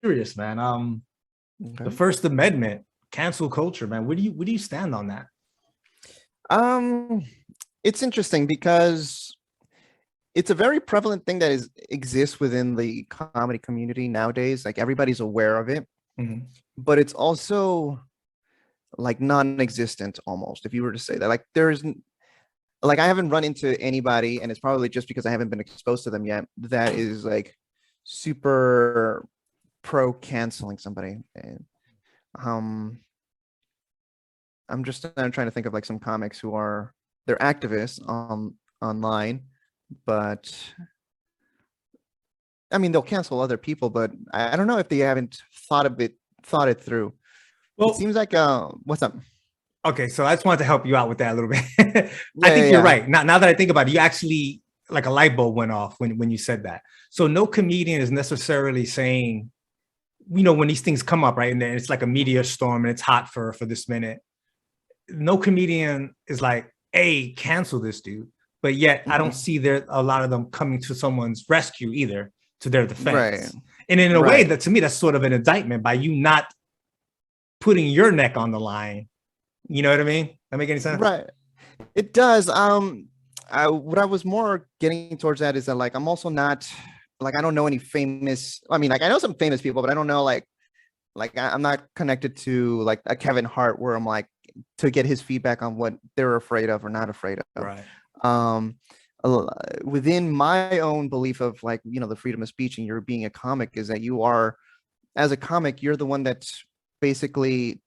curious, man. The Okay. First Amendment, cancel culture, man. Where do you stand on that? Um, it's interesting because it's a very prevalent thing that is exists within the comedy community nowadays. Like everybody's aware of it, Mhm. but it's also like non-existent almost. If you were to say that, like like I haven't run into anybody, and it's probably just because I haven't been exposed to them yet, that is like super pro canceling somebody. And um, I'm trying to think of like some comics who are they're activists online, but I mean they'll cancel other people, but I don't know if they haven't thought it through. It Well, seems like what's up? okay, so I just wanted to help you out with that a little bit. I Yeah, yeah, think you're yeah. right. Now that I think about it, you actually like a light bulb went off when you said that. So no comedian is necessarily saying, when these things come up, right? And then it's like a meteor storm and it's hot for this minute. No comedian is like, hey, cancel this dude. But yet I don't Mhm. see there a lot of them coming to someone's rescue either, to their Right, defense. And in a way right. that to me, that's sort of an indictment by you not putting your neck on the line. You know what I mean? That make any sense? Right. It does. What I was more getting towards that is that like I'm also not like I don't know any famous. I mean, like I know some famous people, but I don't know I'm not connected to like a Kevin Hart where I'm like to get his feedback on what they're afraid of or not afraid of. Right. Um, Within my own belief of like the freedom of speech and you're being a comic is that you are as a comic you're the one that's basically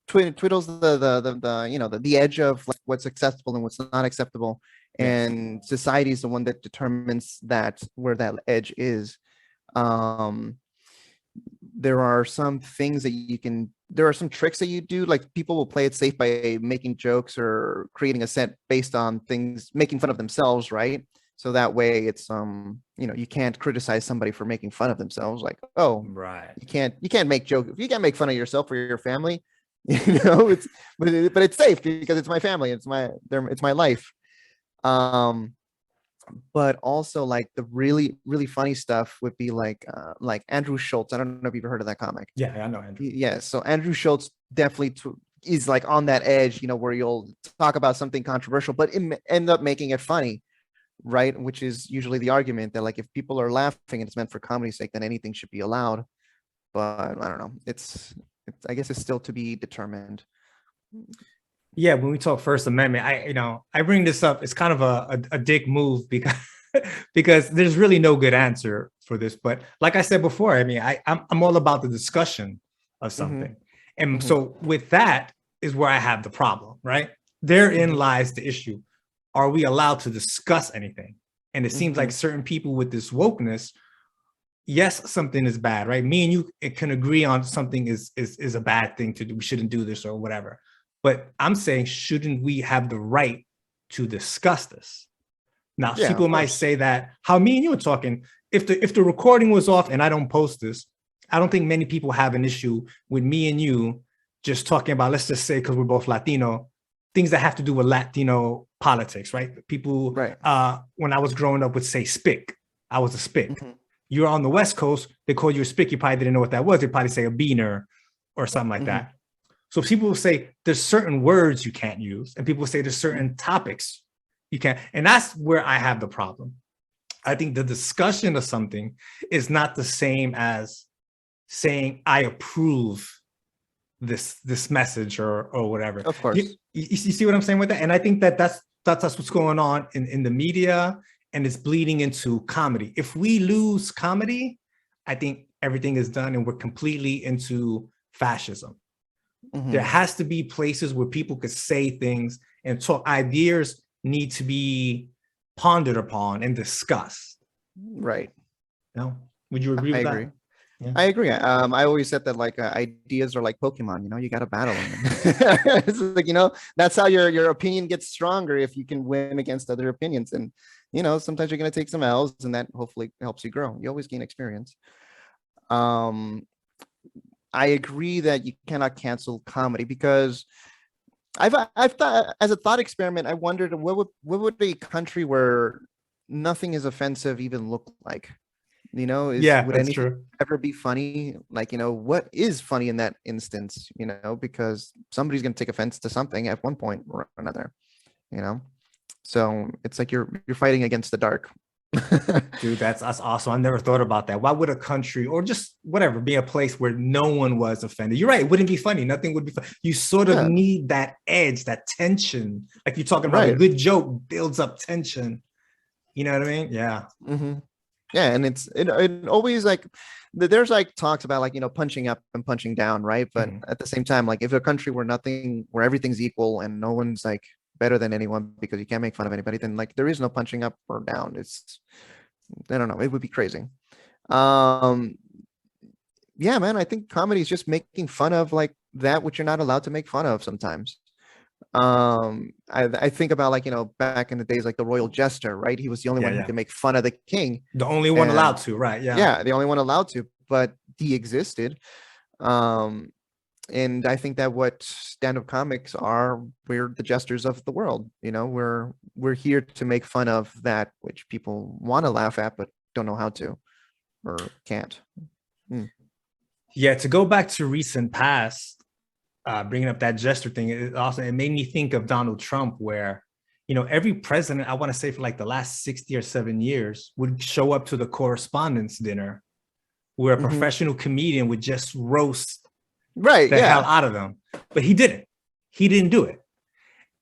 twiddles the edge of like what's acceptable and what's not acceptable, Yes. and society is the one that determines that where that edge is. um there are some things that you can there are some tricks that you do, like people will play it safe by making jokes or creating a set based on things, making fun of themselves, right? So that way it's you can't criticize somebody for making fun of themselves, like, oh, Right. you can't make joke if you can't make fun of yourself or your family. It's but it's safe because it's my family, it's my life. um but also like the really really funny stuff would be like Andrew Schultz. I don't know if you've ever heard of that comic. Yeah, I know Andrew. Yeah, so Andrew Schultz definitely is like on that edge, where you'll talk about something controversial but end up making it funny, right? Which is usually the argument that like if people are laughing and it's meant for comedy's sake, then anything should be allowed. But I don't know. It's I guess it's still to be determined. Yeah, when we talk First Amendment, I bring this up. It's kind of a dick move because because there's really no good answer for this. But like I said before, I mean, I'm all about the discussion of Mm-hmm. something, and Mm-hmm. so with that is where I have the problem. Right therein Mm-hmm. lies the issue. Are we allowed to discuss anything? And it seems like Mm-hmm. certain people with this wokeness, yes, something is bad, right? Me and you can agree on something is a bad thing to do. We shouldn't do this or whatever. But I'm saying, shouldn't we have the right to discuss this? Now, Yeah, people of might course. say that how me and you are talking. If the recording was off and I don't post this, I don't think many people have an issue with me and you just talking about, let's just say, because we're both Latino, things that have to do with Latino politics, right? People, Right. when I was growing up, would say spick. I was a spick. Mm-hmm. You're on the West Coast, they call you a spick. You probably didn't know what that was. They probably say a beaner or something like Mm-hmm. that. So people will say there's certain words you can't use, and people will say there's certain topics you can't. And that's where I have the problem. I think the discussion of something is not the same as saying I approve this message or whatever. Of You, course. you see what I'm saying with that? And I think that's what's going on in the media, and it's bleeding into comedy. If we lose comedy, I think everything is done and we're completely into fascism. There Mm-hmm. has to be places where people could say things and talk. Ideas need to be pondered upon and discussed. Right. No, would you agree I with agree. that? Yeah. I agree. I always said that like ideas are like Pokemon. You got to battle them. It's like that's how your opinion gets stronger if you can win against other opinions. And sometimes you're gonna take some L's, and that hopefully helps you grow. You always gain experience. Um, I agree that you cannot cancel comedy because I've thought as a thought experiment. I wondered what would a country where nothing is offensive even look like? You know, Yeah, would that's anything true. ever be funny? Like, you know, what is funny in that instance, you know, because somebody's going to take offense to something at one point or another, you know? So it's like you're fighting against the dark. Dude, that's awesome. I never thought about that. Why would a country or just whatever be a place where no one was offended? You're right. It wouldn't be funny. Nothing would be fun. You sort of Yeah, need that edge, that tension. Like you're talking about a right. good joke builds up tension. You know what I mean? Yeah. Hmm. Yeah, and it always like there's like talks about like, you know, punching up and punching down, right? But Mhm. at the same time, like if a country where everything's equal and no one's like better than anyone because you can't make fun of anybody, then like there is no punching up or down. It's, I don't know, it would be crazy. Um, yeah, man, I think comedy is just making fun of like that which you're not allowed to make fun of sometimes. I think about like, you know, back in the days, like the royal jester, right? He was the only Yeah, one who yeah. could make fun of the king, The only one allowed and to, right? Yeah. yeah, the only one allowed to, but he existed. Um, and I think that what stand-up comics are, we're the jesters of the world. You know, we're here to make fun of that which people want to laugh at but don't know how to or can't. Mm. Yeah. To go back to recent past, bringing up that gesture thing, it made me think of Donald Trump, where every president, I want to say for like the last 60 or 70 years, would show up to the correspondence dinner where a Hmm. professional comedian would just roast Right. the hell Yeah. out of them. But he didn't. He didn't do it.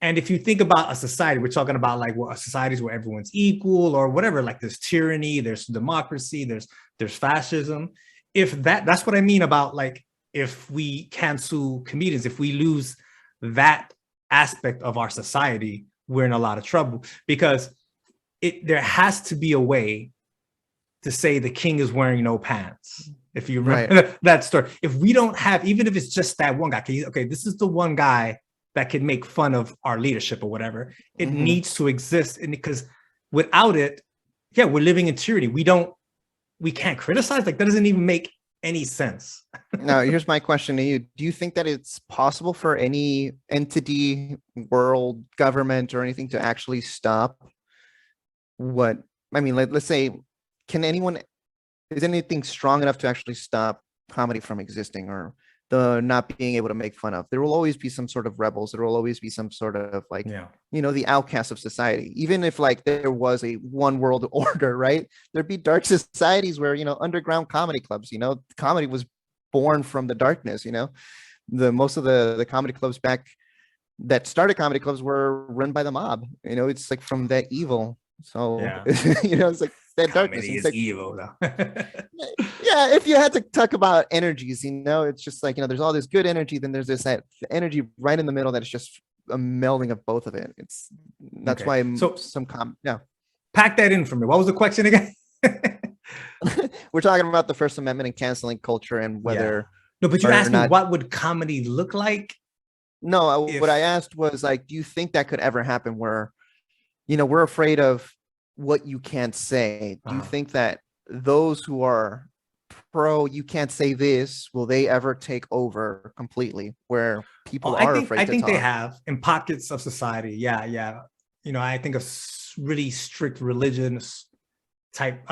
And if you think about a society, we're talking about like societies where everyone's equal or whatever, like there's tyranny, there's democracy, there's fascism. If that's what I mean about like if we cancel comedians, if we lose that aspect of our society, we're in a lot of trouble because there has to be a way to say the king is wearing no pants. If you Right. remember that story, if we don't have, even if it's just that one guy, okay, this is the one guy that can make fun of our leadership or whatever, it Hmm. needs to exist. And because without it, yeah, we're living in tyranny. We can't criticize. Like that doesn't even make any sense. Now, here's my question to you. Do you think that it's possible for any entity, world, government, or anything to actually stop what, I mean, let's say, can anyone, is anything strong enough to actually stop comedy from existing or the not being able to make fun of? There will always be some sort of rebels. There will always be some sort of like, Yeah. you know, the outcasts of society. Even if like there was a one world order, right? There'd be dark societies where, you know, underground comedy clubs, you know, comedy was born from the darkness, you know. The most of the comedy clubs back that started comedy clubs were run by the mob. You know, it's like from that evil. So Yeah. you know, it's like that darkness. Comedy And it's is like, evil though. yeah, if you had to talk about energies, you know, it's just like, you know, there's all this good energy, then there's this that energy right in the middle that is just a melding of both of it. It's that's Okay. why So yeah. pack that in for me. What was the question again? We're talking about the First Amendment and canceling culture and Yeah. whether No, but you or asked me not. what would comedy look like No, what I if asked was like, do you think that could ever happen where, you know, we're afraid of what you can't say? Do you think that those who are pro, you can't say this, will they ever take over completely where people I are think I afraid to think they talk? have in pockets of society. Yeah, yeah. I think of really strict religious type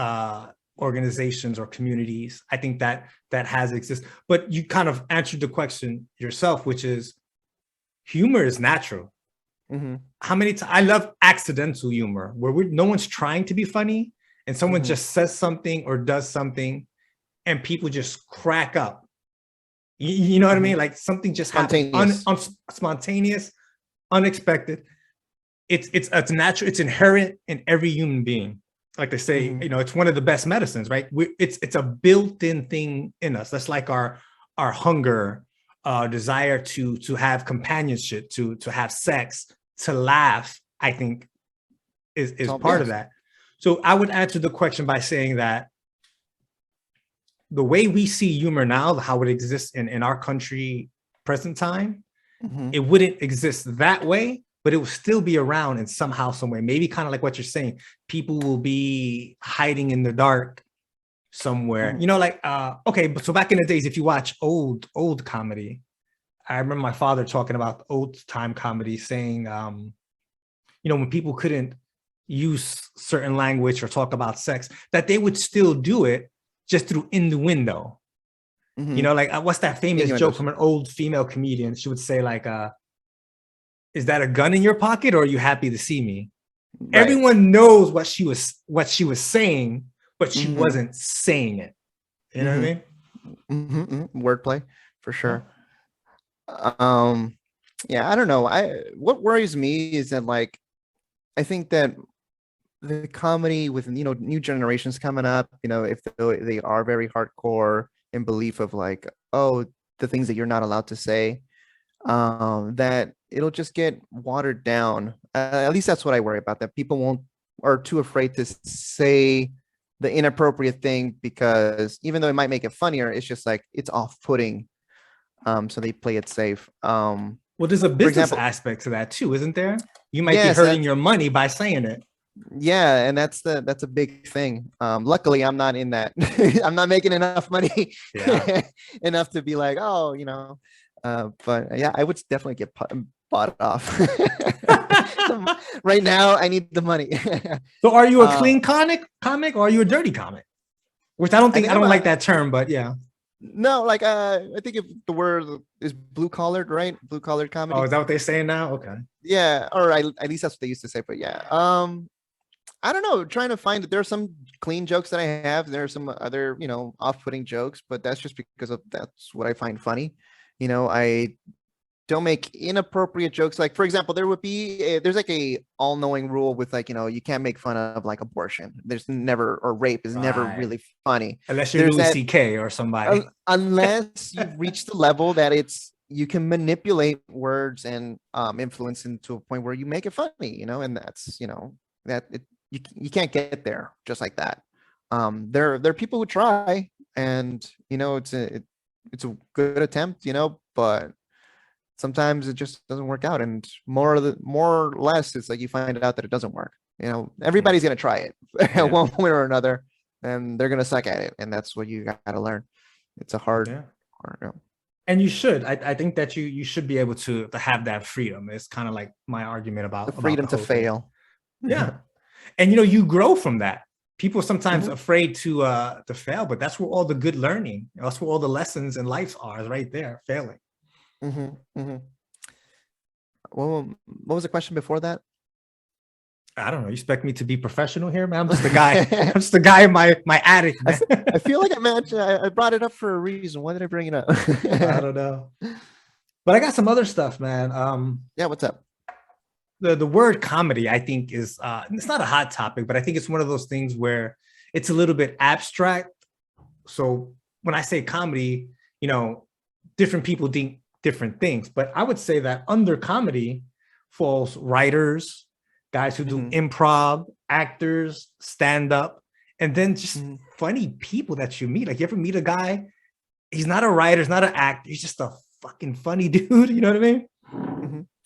organizations or communities. I think that has exist. But you kind of answered the question yourself, which is humor is natural. Hmm. How many times I love accidental humor where no one's trying to be funny and someone Hmm. just says something or does something and people just crack up. You know what I Hmm. mean? Like something just happens, Spontaneous. spontaneous, unexpected. It's natural. It's inherent in every human being. Like they say, Hmm. it's one of the best medicines, right? It's a built-in thing in us. That's like our hunger, desire to have companionship, to have sex, to laugh. I think It's is all, part of yes. that. So I would answer the question by saying that the way we see humor now, how it exists in our country, present time, Hmm. it wouldn't exist that way, but it will still be around in somehow, some way. Maybe kind of like what you're saying. People will be hiding in the dark somewhere. Hmm. Like okay, but so back in the days, if you watch old comedy, I remember my father talking about old time comedy, saying when people couldn't use certain language or talk about sex, that they would still do it just through innuendo. You know, like what's that famous joke from an old female comedian? She would say like, is that a gun in your pocket or are you happy to see me? Right. Everyone knows what she was saying, but she wasn't saying it. You know what I mean? Wordplay for sure. Yeah, I don't know. What worries me is that, like, I think that the comedy with, you know, new generations coming up, you know, if they are very hardcore in belief of like, oh, the things that you're not allowed to say, that it'll just get watered down. At least that's what I worry about, that people are too afraid to say the inappropriate thing, because even though it might make it funnier, it's just like, it's off-putting. So they play it safe. Well, there's a business aspect to that too, isn't there? You might be hurting your money by saying it. Yeah, and that's a big thing. Luckily, I'm not in that. I'm not making enough money enough to be like, oh, you know. But yeah, I would definitely get bought off. Right now, I need the money. So, are you a clean comic, or are you a dirty comic? Which I don't like that term, but yeah. No, like I think if the word is blue collared, right? Blue collared comedy. Oh, is that what they're saying now? Okay. Yeah, or at least that's what they used to say. But yeah, I don't know. Trying to find that there are some clean jokes that I have. There are some other, you know, off-putting jokes, but that's just because that's what I find funny. You know, I don't make inappropriate jokes. Like, for example, there's like a all-knowing rule with, like, you know, you can't make fun of like abortion. There's never, or rape is never really funny. Unless you're Louis C.K. or somebody. Unless you've reached the level that you can manipulate words and influence into a point where you make it funny, you know, and that's, you know, you can't get there just like that. There are people who try, and, you know, it's a good attempt, you know, but sometimes it just doesn't work out, and more or less it's like you find out that it doesn't work. You know, everybody's going to try it one way or another, and they're going to suck at it, and that's what you got to learn. It's a hard and you should. I think that you should be able to have that freedom. It's kind of like my argument about the freedom to fail. Yeah. And, you know, you grow from that. People sometimes afraid to fail, but that's where all the good learning, that's where all the lessons in life are, is right there, failing. Well, what was the question before that? I don't know. You expect me to be professional here, man? I'm just the guy. I'm just the guy in my attic. I feel like I brought it up for a reason. Why did I bring it up? I don't know. But I got some other stuff, man. Yeah, what's up? The word comedy, I think, is it's not a hot topic, but I think it's one of those things where it's a little bit abstract. So when I say comedy, you know, different people think different things, but I would say that under comedy falls writers, guys who do improv, actors, stand up, and then just funny people that you meet. Like, you ever meet a guy, he's not a writer, he's not an actor, he's just a fucking funny dude. You know what I mean?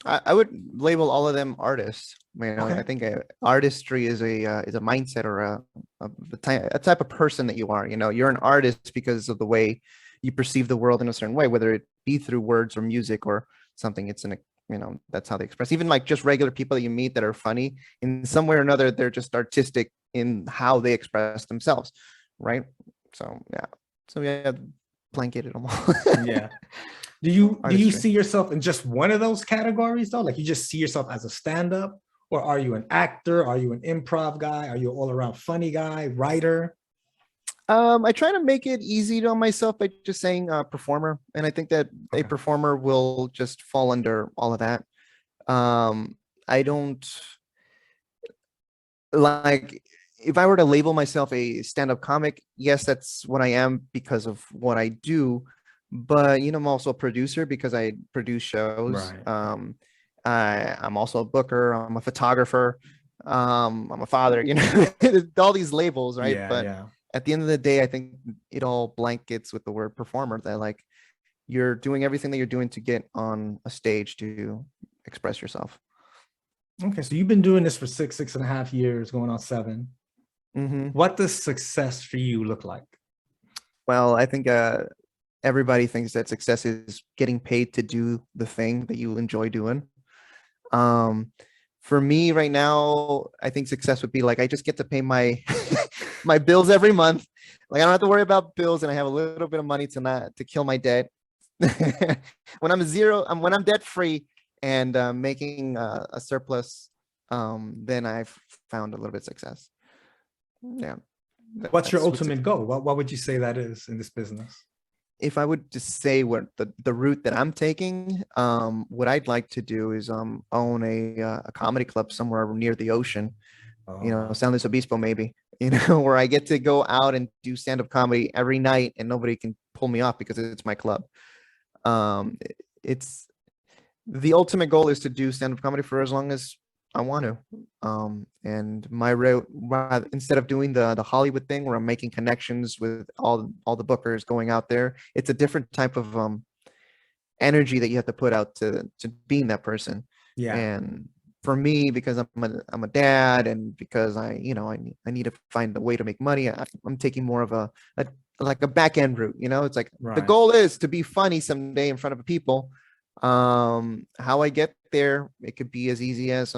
I would label all of them artists. You know, I think artistry is a mindset, or a type of person that you are. You know, you're an artist because of the way you perceive the world in a certain way, whether it be through words or music or something. It's you know, that's how they express. Even like just regular people that you meet that are funny in some way or another, they're just artistic in how they express themselves, right? So yeah, blanketed them all. Yeah. Do you see yourself in just one of those categories though? Like, you just see yourself as a stand-up, or are you an actor? Are you an improv guy? Are you an all-around funny guy, writer? I try to make it easy on myself by just saying performer, and I think that a performer will just fall under all of that. I don't like, if I were to label myself a stand-up comic, yes, that's what I am because of what I do. But, you know, I'm also a producer because I produce shows. Right. I'm also a booker. I'm a photographer. I'm a father. You know, all these labels, right? At the end of the day, I think it all blankets with the word performer. That, like, you're doing everything that you're doing to get on a stage to express yourself. Okay, so you've been doing this for 6.5 years, going on 7. What does success for you look like? Well, I think everybody thinks that success is getting paid to do the thing that you enjoy doing. For me right now, I think success would be like I just get to pay my my bills every month. Like I don't have to worry about bills, and I have a little bit of money to kill my debt. When I'm when I'm debt free and making a surplus, then I've found a little bit of success. Yeah. What's your That's what's ultimate goal? What would you say that is in this business? if I would just say what the route that I'm taking, what I'd like to do is own a comedy club somewhere near the ocean, you know, Oh, San Luis Obispo maybe, you know, where I get to go out and do stand-up comedy every night and nobody can pull me off because it's my club. It's the ultimate goal is to do stand-up comedy for as long as I want to. And my route, instead of doing the Hollywood thing where I'm making connections with all the bookers going out there, it's a different type of energy that you have to put out to being that person. yeah. And for me, because I'm a dad, and because I need to find a way to make money, I'm taking more of a like a back end route. You know, it's like the Right. goal is to be funny someday in front of people. How I get there, it could be as easy as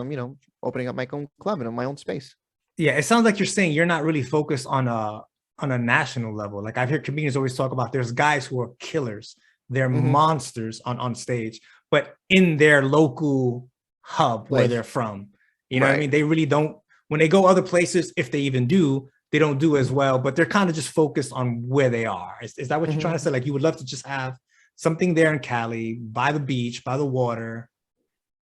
opening up my own club and in my own space. Yeah, it sounds like you're saying you're not really focused on a national level. Like I've heard comedians always talk about there's guys who are killers, they're Mhm. monsters on stage, but in their local hub where Place. they're from. You know what I Right. mean? They really don't when they go other places, if they even do, they don't do as Mhm. well, but they're kind of just focused on where they are. Is that what you're trying to Mhm. say? Like you would love to just have something there in Cali, by the beach, by the water,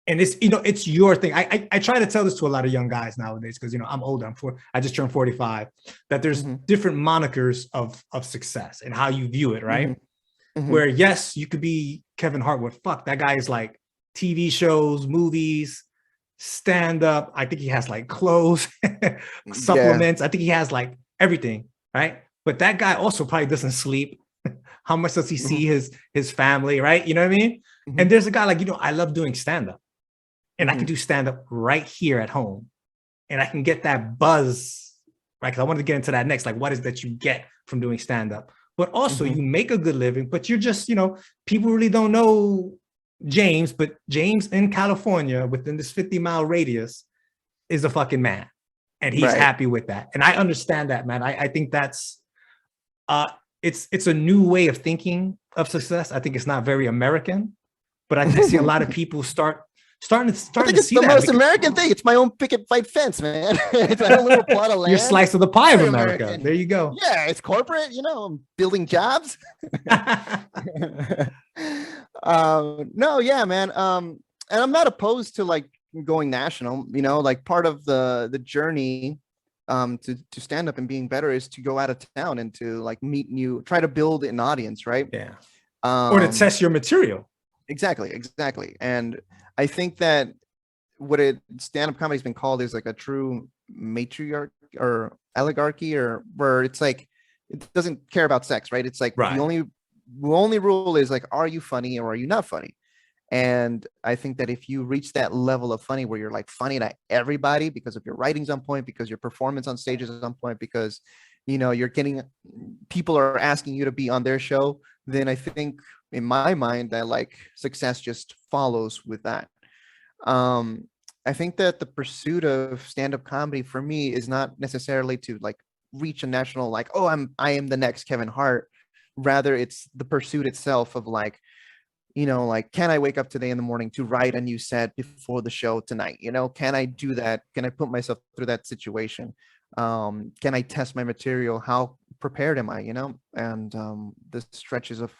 and it's it's your thing. I try to tell this to a lot of young guys nowadays because I'm older. I just turned 45. That there's Mhm. different monikers of success and how you view it, right? Mhm. Mhm. Where yes, you could be Kevin Hart. Fuck that guy is like TV shows, movies, stand up. I think he has like clothes, Yeah. supplements. I think he has like everything, right? But that guy also probably doesn't sleep. How much does he see Mhm. his family, right? You know what I mean? And Mhm. there's a guy like I love doing stand up and I can Mhm. do stand up right here at home and I can get that buzz, right? Because I wanted to get into that next. Like, what is that you get from doing stand up? But also, Mhm. you make a good living, but you're just, people really don't know James, but James in California within this 50-mile radius is a fucking man. And he's Right. happy with that. And I understand that, man. I think that's uh it's a new way of thinking of success. I think it's not very American, but I see a lot of people starting I to think it's see the that most because American thing. It's my own picket fight fence, man. It's my own little plot of your land. slice of the pie of Very America. American. There you go. Yeah, it's corporate. I'm building jobs. No, yeah, man. And I'm not opposed to like going national. Like part of the journey to stand up and being better is to go out of town and to like try to build an audience, right? Yeah. Or to Um, test your material. exactly. And I think that what stand-up comedy has been called is like a true matriarch or oligarchy, or where it's like it doesn't care about sex, right? It's like the Right. only rule is like, are you funny or are you not funny? And I think that if you reach that level of funny where you're like funny to everybody because of your writing's on point, because your performance on stage is on point, because you're getting people are asking you to be on their show, then I think in my mind that like success just follows with that. um I think that the pursuit of stand-up comedy for me is not necessarily to like reach a national like, oh, I am the next Kevin Hart. Rather, it's the pursuit itself of like, like, can I wake up today in the morning to write a new set before the show tonight? Can I do that? Can I put myself through that situation? Can I test my material? How prepared am I? And the stretches of,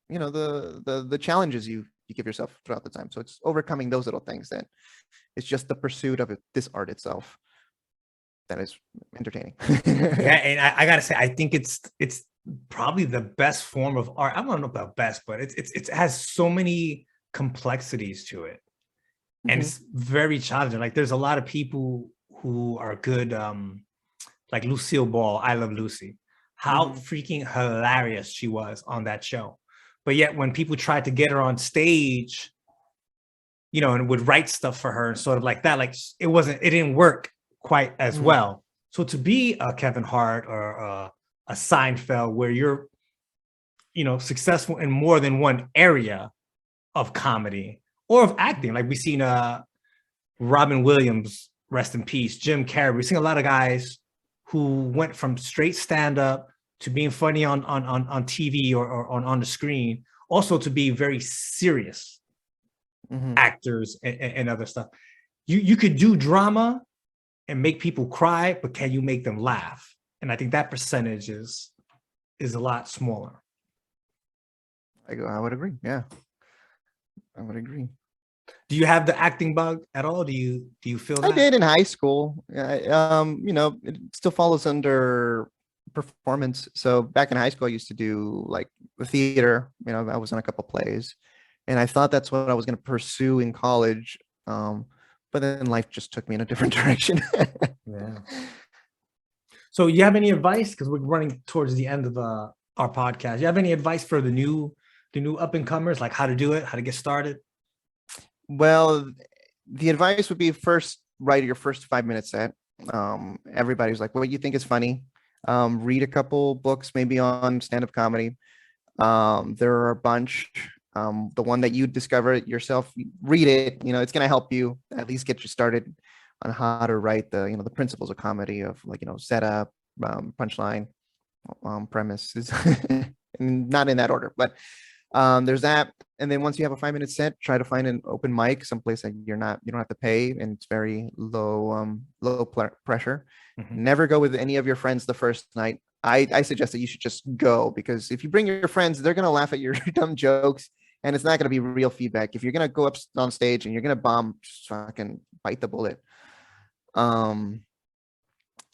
the challenges you give yourself throughout the time. So it's overcoming those little things that it's just the pursuit of this art itself that is entertaining. Yeah, and I gotta say, I think it's probably the best form of art. I don't know about best, but it has so many complexities to it, and Mhm. it's very challenging. Like there's a lot of people who are good, like Lucille Ball. I Love Lucy. How Mhm. freaking hilarious she was on that show, but yet when people tried to get her on stage, and would write stuff for her and sort of like that. Like it didn't work quite as Mhm. well. So to be a Kevin Hart or a Seinfeld, where you're, successful in more than one area of comedy or of acting, like we seen Robin Williams, rest in peace, Jim Carrey. We're seeing a lot of guys who went from straight stand-up to being funny on TV or on the screen, also to be very serious actors and other stuff. You could do drama and make people cry, but can you make them laugh? And I think that percentage is a lot smaller. I would agree. Yeah, I would agree. Do you have the acting bug at all? Do you feel that? I did in high school. You know, it still follows under performance. So back in high school, I used to do like theater. You know, I was in a couple plays, and I thought that's what I was going to pursue in college. But then life just took me in a different direction. Yeah. So you have any advice? Because we're running towards the end of our podcast. You have any advice for the new up and comers, like how to do it, how to get started? Well, the advice would be first write your first 5-minute set. Everybody's like, what you think is funny? Read a couple books, maybe on stand-up comedy. There are a bunch. The one that you discover yourself, read it. You know, it's going to help you at least get you started on how to write the, you know, the principles of comedy of, like, you know, setup, punchline, premises, and not in that order, but there's that. And then once you have a 5-minute set, try to find an open mic, someplace that you don't have to pay, and it's very low pressure. Never go with any of your friends the first night. I suggest that you should just go, because if you bring your friends, they're going to laugh at your dumb jokes, and it's not going to be real feedback. If you're going to go up on stage and you're going to bomb, just fucking bite the bullet. And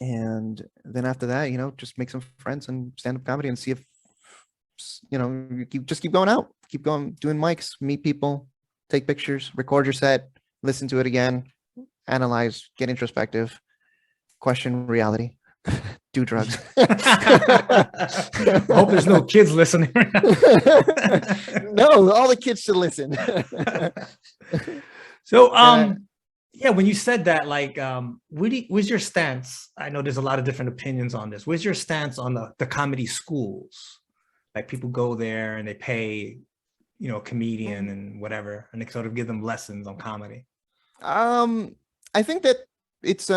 then after that, you know, just make some friends and stand-up comedy and see if, you know, you keep going out, keep going, doing mics, meet people, take pictures, record your set, listen to it again, analyze, get introspective, question reality, do drugs. I hope there's no kids listening. No, all the kids should listen. So, yeah, when you said that, like, where's your stance? I know there's a lot of different opinions on this. Where's your stance on the comedy schools? Like, people go there and they pay, you know, a comedian and whatever, and they sort of give them lessons on comedy. I think that it's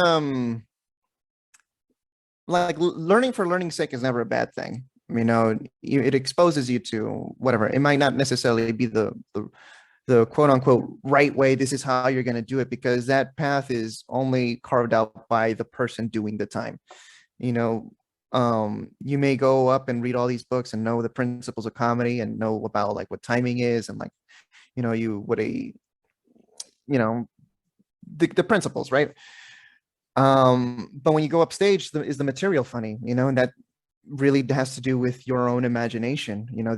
like learning for learning's sake is never a bad thing. You know, it exposes you to whatever. It might not necessarily be the quote unquote right way. This is how you're going to do it, because that path is only carved out by the person doing the time. You know, you may go up and read all these books and know the principles of comedy and know about like what timing is and, like, you know, the principles, right? But when you go upstage, is the material funny, you know, and that really has to do with your own imagination. You know,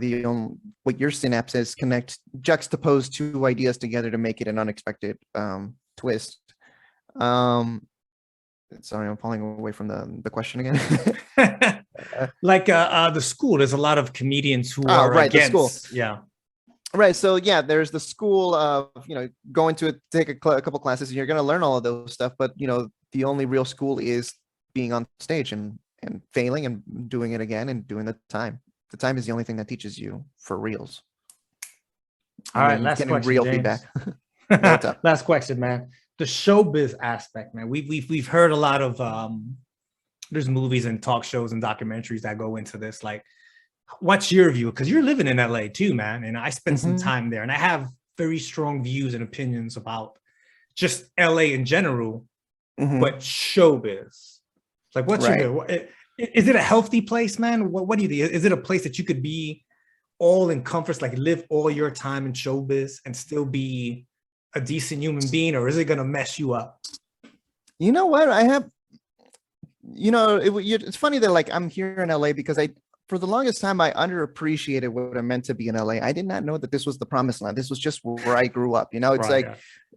what your synapses connect, juxtapose two ideas together to make it an unexpected twist. Sorry, I'm falling away from the question again. Like the school, there's a lot of comedians who are right, against, the school. Yeah. Right. So yeah, there's the school of, you know, going to take a couple classes and you're going to learn all of those stuff. But, you know, the only real school is being on stage and failing and doing it again and doing the time. The time is the only thing that teaches you for reals. All right, last question, real James. feedback. What's up? Last question, man. The showbiz aspect, man. We've heard a lot of there's movies and talk shows and documentaries that go into this. Like, what's your view? Because you're living in LA too, man. And I spent some time there, and I have very strong views and opinions about just LA in general, but showbiz. Like, what's your view? Is it a healthy place, man? What do you think? Is it a place that you could be all in comfort, like live all your time in showbiz and still be a decent human being, or is it going to mess you up? You know what? I have, you know, it's funny that, like, I'm here in LA because for the longest time, I underappreciated what it meant to be in LA. I did not know that this was the promised land. This was just where I grew up. You know, it's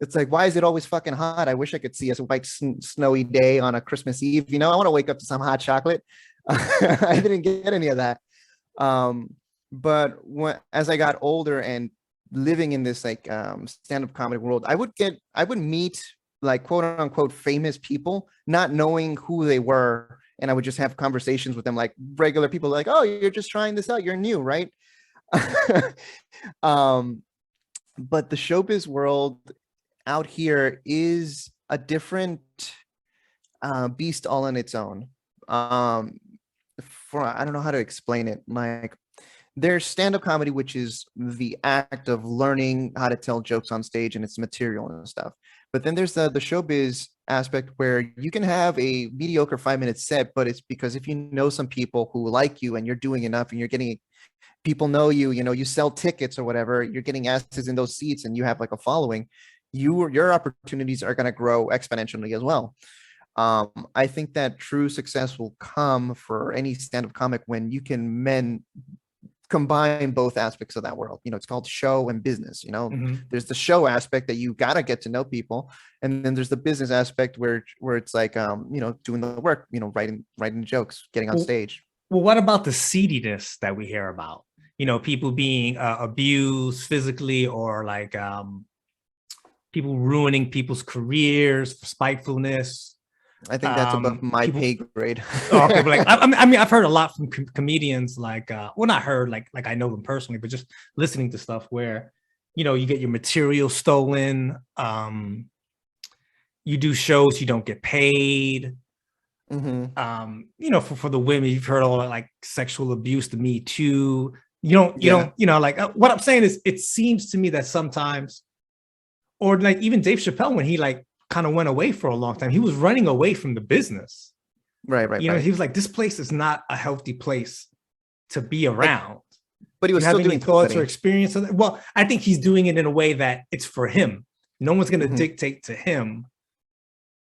it's like, why is it always fucking hot? I wish I could see a white snowy day on a Christmas Eve. You know, I want to wake up to some hot chocolate. I didn't get any of that. But as I got older and living in this like stand-up comedy world, I would meet like quote unquote famous people, not knowing who they were. And I would just have conversations with them like regular people, like, oh, you're just trying this out. You're new, right? But the showbiz world out here is a different beast all on its own. For I don't know how to explain it. Like there's stand-up comedy, which is the act of learning how to tell jokes on stage and its material and stuff. But then there's the showbiz aspect where you can have a mediocre 5-minute set, but it's because if you know some people who like you and you're doing enough and you're getting people know you, you know, you sell tickets or whatever, you're getting asses in those seats and you have like a following, your opportunities are going to grow exponentially as well. I think that true success will come for any stand-up comic when you can combine both aspects of that world. You know, it's called show and business. You know, there's the show aspect that you got to get to know people, and then there's the business aspect where it's like you know, doing the work, you know, writing jokes, getting on stage. Well, what about the seediness that we hear about? You know, people being abused physically, or like people ruining people's careers for spitefulness. I think that's above my pay grade. Okay, but like I mean, I've heard a lot from comedians, like well, not heard, like I know them personally, but just listening to stuff where, you know, you get your material stolen, you do shows, you don't get paid. You know, for the women, you've heard all that, like sexual abuse, to Me Too. You don't, you know, like what I'm saying is, it seems to me that sometimes, or like even Dave Chappelle, when he like kind of went away for a long time, he was running away from the business. Right. You know, he was like, this place is not a healthy place to be around. But he was still doing thoughts or experience. Well, I think he's doing it in a way that it's for him. No one's going to dictate to him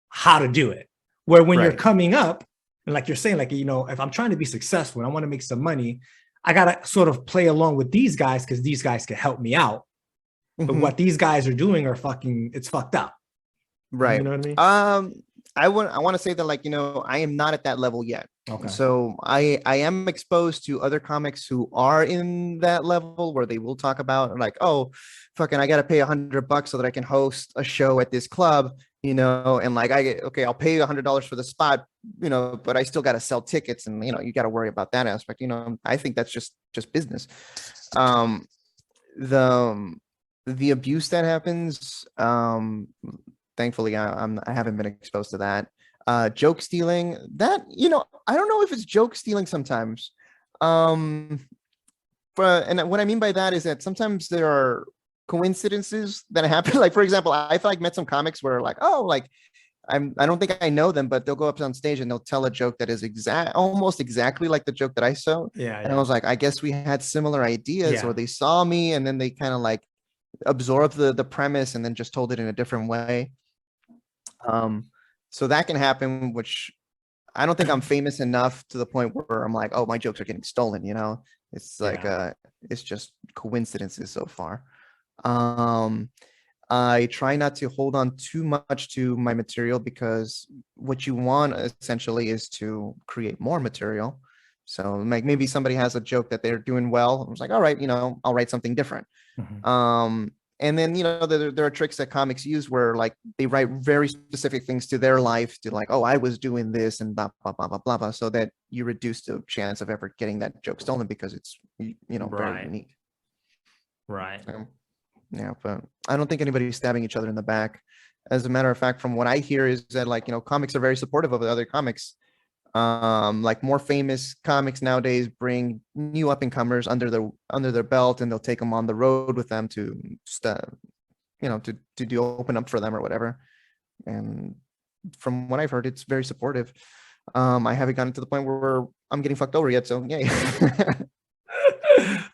how to do it. Where when you're coming up, and like you're saying, like, you know, if I'm trying to be successful and I want to make some money, I got to sort of play along with these guys because these guys can help me out. But what these guys are doing are it's fucked up. Right. You know what I mean? I want to say that, like, you know, I am not at that level yet. Okay. So I am exposed to other comics who are in that level where they will talk about like, oh, fucking, I got to pay $100 so that I can host a show at this club, you know, and like, I'll pay $100 for the spot, you know, but I still got to sell tickets, and, you know, you got to worry about that aspect. You know, I think that's just business. The abuse that happens, thankfully, I haven't been exposed to that. Joke stealing, that, you know, I don't know if it's joke stealing sometimes. And what I mean by that is that sometimes there are coincidences that happen. Like, for example, I feel like met some comics where like, oh, like I don't think I know them, but they'll go up on stage and they'll tell a joke that is almost exactly like the joke that I saw. Yeah. And I was like, I guess we had similar ideas, or they saw me and then they kind of like absorbed the premise and then just told it in a different way. So that can happen, which I don't think I'm famous enough to the point where I'm like, oh, my jokes are getting stolen, you know. It's like it's just coincidences so far. I try not to hold on too much to my material, because what you want essentially is to create more material. So like maybe somebody has a joke that they're doing well. I was like, all right, you know, I'll write something different. And then, you know, there are tricks that comics use where like they write very specific things to their life, to like, oh, I was doing this and blah, blah, blah, blah, blah, blah, so that you reduce the chance of ever getting that joke stolen, because it's, you know, very unique. Right. Yeah, but I don't think anybody's stabbing each other in the back. As a matter of fact, from what I hear is that, like, you know, comics are very supportive of the other comics. Like more famous comics nowadays bring new up and comers under their belt, and they'll take them on the road with them to you know, to do open up for them or whatever. And from what I've heard, it's very supportive. I haven't gotten to the point where I'm getting fucked over yet, so yay.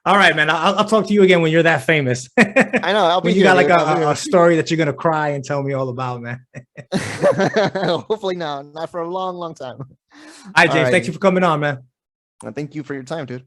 All right, man. I'll talk to you again when you're that famous. I know. I'll be when you here, got like a story that you're gonna cry and tell me all about, man. Hopefully not for a long, long time. All right, James. Thank you for coming on, man. Thank you for your time, dude.